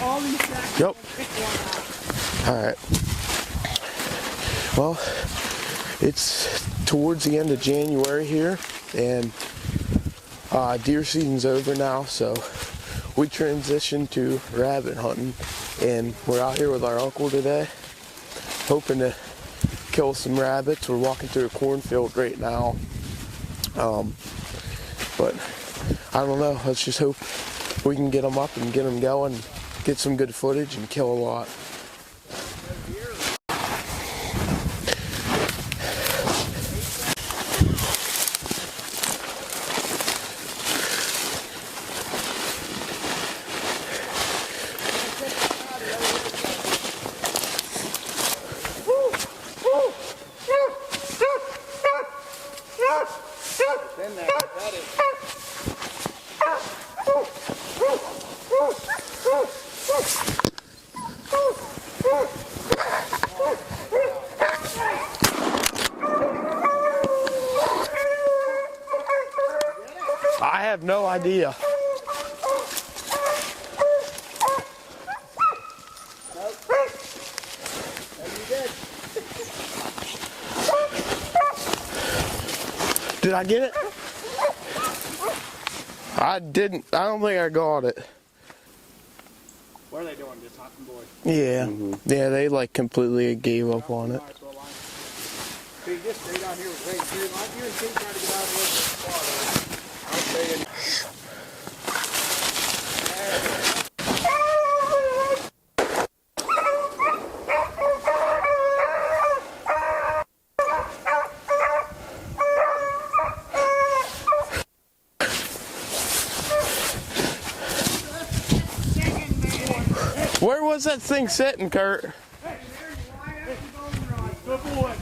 all these tracks. Yep. Pick one out. All right. Well, it's towards the end of January here, and deer season's over now, so we transitioned to rabbit hunting, and we're out here with our uncle today, hoping to kill some rabbits. We're walking through a cornfield right now, but I don't know. Let's just hope we can get them up and get them going, get some good footage, and kill a lot. I have no idea. Did I get it? I didn't. I don't think I got it. What are they doing? Just hunting boys? Yeah. Yeah, they like completely gave up on it. So you just stay down here with Ray. You and Tim trying to get out of the spot. I'll stay in. Where was that thing sitting, Kurt? Hey, there you are. Good boy.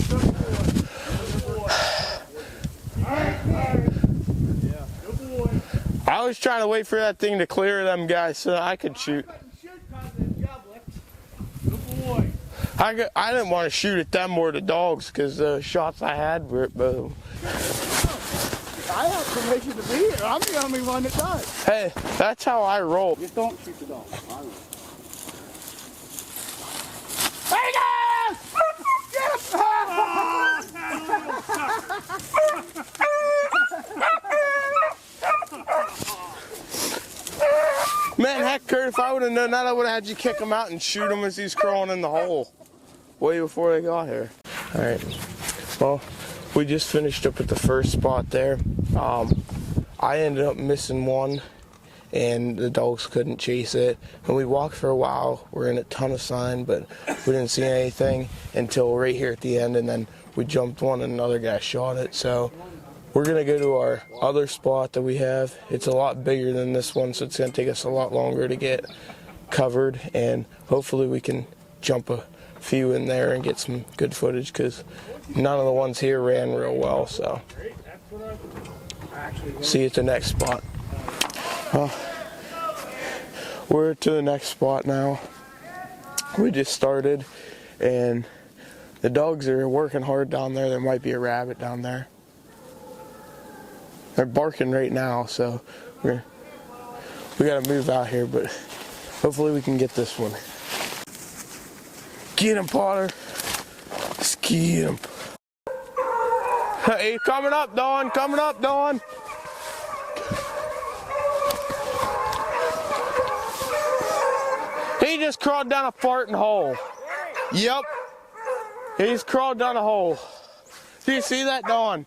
Good boy. Good boy. All right. Yeah. Good boy. I was trying to wait for that thing to clear them guys so I could shoot. Good boy. I didn't want to shoot at them or the dogs because the shots I had were at both. I have permission to be here. I'm the only one that does. Hey, that's how I roll. Just don't shoot the dog. Man, heck, Kurt, if I would have known that, I would have had you kick him out and shoot him as he's crawling in the hole way before they got here. All right. Well, we just finished up at the first spot there. I ended up missing one, and the dogs couldn't chase it. And we walked for a while. We're in a ton of sign, but we didn't see anything until right here at the end, and then we jumped one and another guy shot it. So we're going to go to our other spot that we have. It's a lot bigger than this one, so it's going to take us a lot longer to get covered, and hopefully we can jump a few in there and get some good footage, because none of the ones here ran real well. So see you at the next spot. We're to the next spot now. We just started, and the dogs are working hard down there. There might be a rabbit down there. They're barking right now, so we gotta move out here, but hopefully we can get this one. Get him, Potter. Let's get him. Hey, coming up, Dawn. Coming up, Dawn. He just crawled down a farting hole. Yep. He's crawled down a hole. Do you see that, Dawn?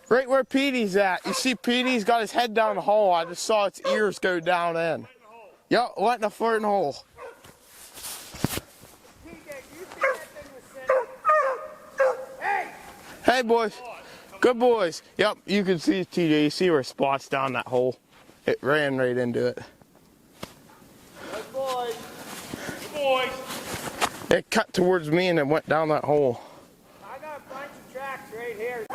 Right where Petey's at. You see Petey's got his head down the hole. I just saw its ears go down in. Yep, went in a farting hole. Hey, boys. Good boys. Yep, you can see TJ. You see where spots down that hole. It ran right into it. Good boys. Good boys. It cut towards me and it went down that hole. I got a bunch of tracks right here.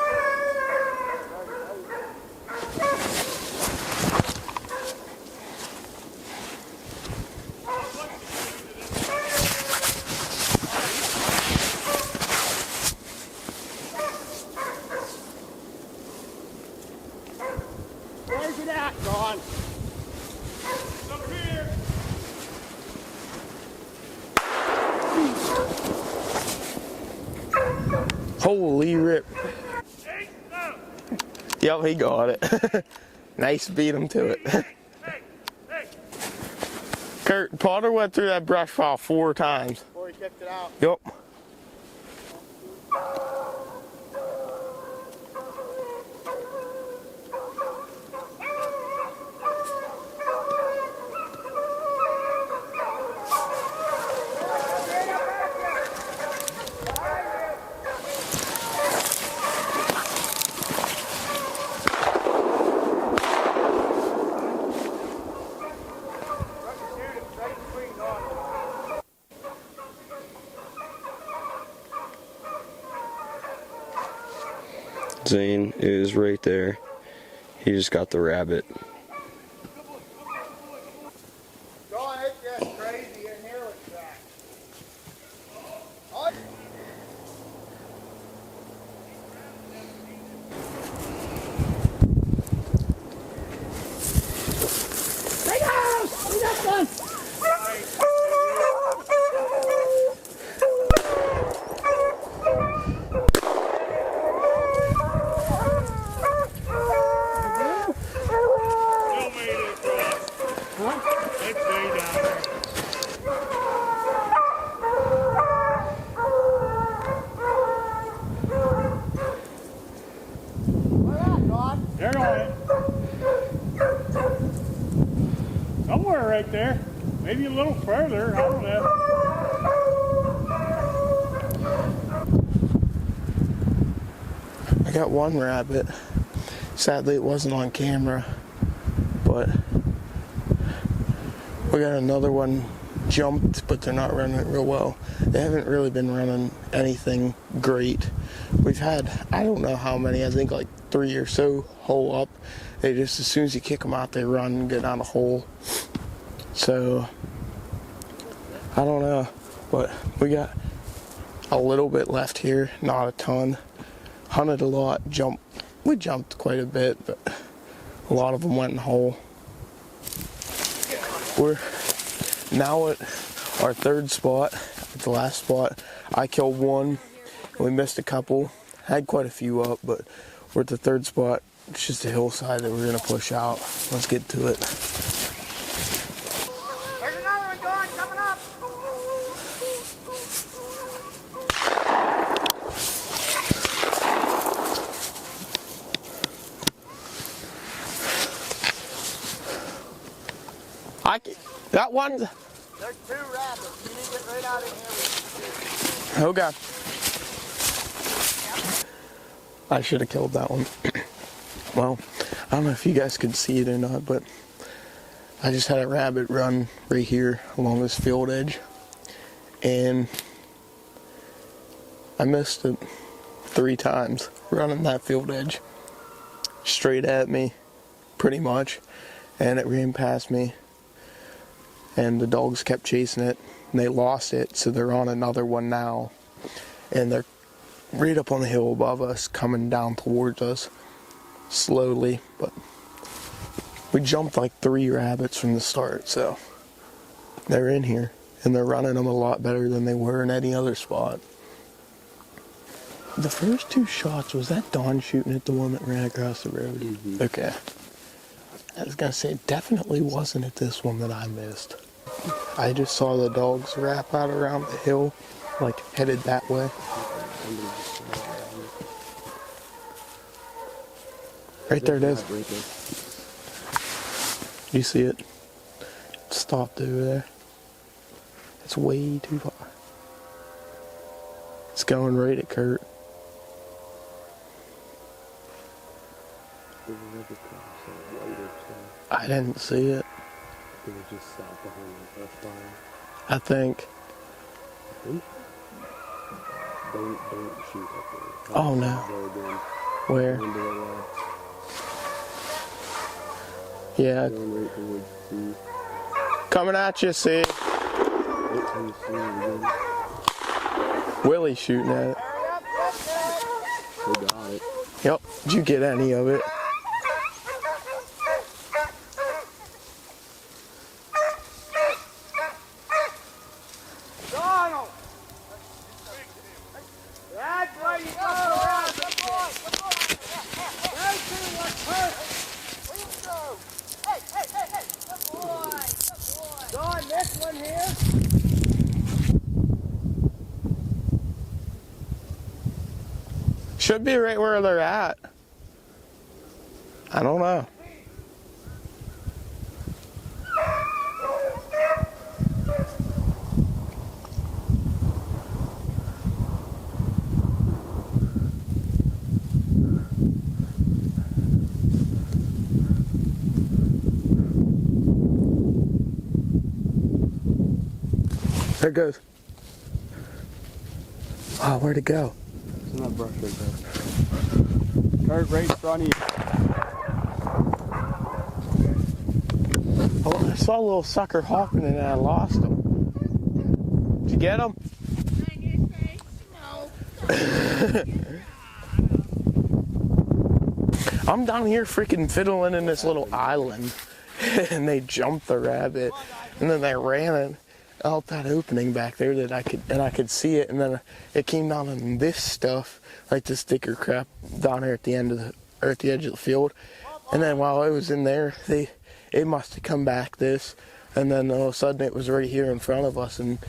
Where's it at, Dawn? It's up here. Holy rip. Yep, he got it. Nice beat him to it. Kurt, Potter went through that brush pile 4 times. Before he kicked it out. Yep. Zane is right there. He just got the rabbit. Don't hit this crazy in here with that. They're on it. Somewhere right there. Maybe a little further. I don't know. I got one rabbit. Sadly, it wasn't on camera, but we got another one jumped, but they're not running it real well. They haven't really been running anything great. We've had, I don't know how many, I think like 3 or so hole up. They just, as soon as you kick them out, they run and get on a hole. So, I don't know, but we got a little bit left here, not a ton. Hunted a lot, we jumped quite a bit, but a lot of them went in hole. We're now at our 3rd spot, at the last spot. I killed one, we missed a couple, had quite a few up, but we're at the 3rd spot. It's just a hillside that we're gonna push out. Let's get to it. There's another one going, coming up. That one. There's 2 rabbits. You need to get right out of here. Okay. I should have killed that one. Well, I don't know if you guys could see it or not, but I just had a rabbit run right here along this field edge, and I missed it 3 times running that field edge straight at me, pretty much, and it ran past me, and the dogs kept chasing it, and they lost it, so they're on another one now, and they're right up on the hill above us, coming down towards us slowly, but we jumped like 3 rabbits from the start, so they're in here, and they're running them a lot better than they were in any other spot. The first 2 shots, was that Dawn shooting at the one that ran across the road? Mm-hmm. Okay. I was gonna say, it definitely wasn't at this one that I missed. I just saw the dogs wrap out around the hill, like headed that way. Right there it is. You see it? It stopped over there. It's way too far. It's going right at Kurt. I didn't see it. It was just south behind the fire. I think. Don't shoot up there. Oh no. Where? Yeah. Coming at you, see. Willie's shooting at it. He got it. Yep. Did you get any of it? Donald! That's where you go! here? Should be right where they're at. I don't know. There it goes. Oh, where'd it go? It's in that brush right there. Kurt, right in front of you. Oh, I saw a little sucker hopping and I lost him. Did you get him? I'm down here freaking fiddling in this little island and they jumped the rabbit and then they ran it out that opening back there that I could see it, and then it came down on this stuff, like this thicker crap down here at the end of the, or at the edge of the field. And then while I was in there, it must have come back this, and then all of a sudden it was right here in front of us, and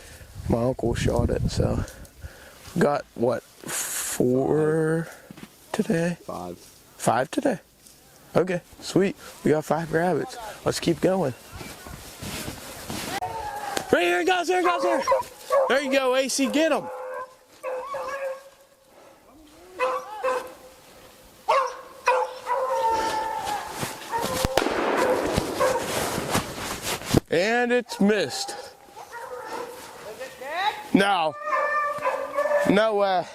my uncle shot it. So got what, 4 today? 5. 5 today. Okay, sweet. We got 5 rabbits. Let's keep going. Right here it goes, there it goes, there. There you go, AC, get him. And it's missed. Is it dead? No. No way.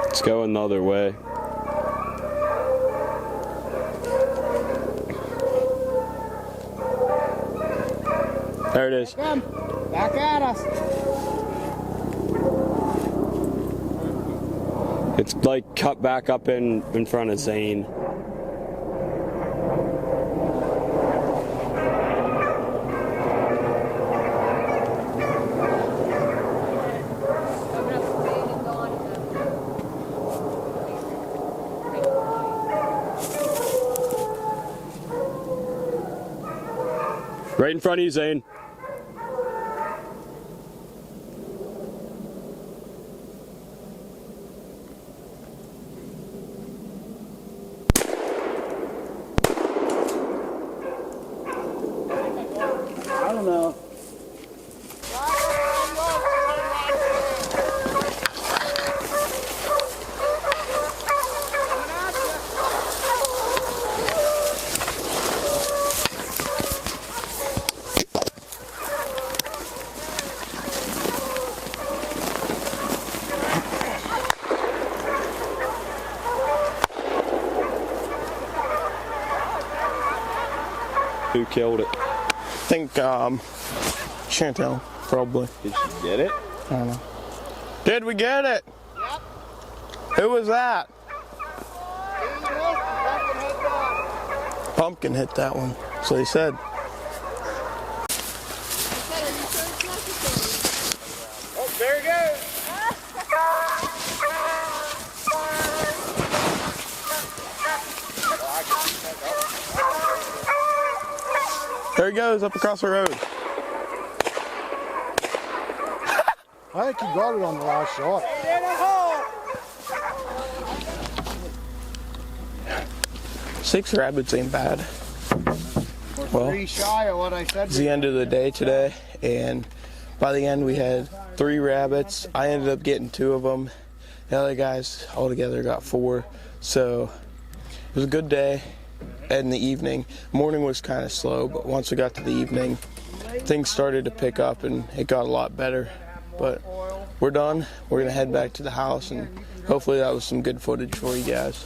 Let's go another way. There it is. Come. Back at us. It's like cut back up in front of Zane. Right in front of you, Zane. I don't know. Who killed it? I think Chantel, probably. Did she get it? I don't know. Did we get it? Yep. Who was that? Pumpkin hit that one. So he said. Oh, there he goes. There he goes, up across the road. I think he got it on the last shot. In a hole. 6 rabbits ain't bad. Well, 3 shy of what I said. it's the end of the day today, and by the end we had 3 rabbits. I ended up getting 2 of them. The other guys altogether got 4. So it was a good day. In the evening, morning was kind of slow, but once we got to the evening, things started to pick up and it got a lot better. But we're done. We're gonna head back to the house, and hopefully that was some good footage for you guys.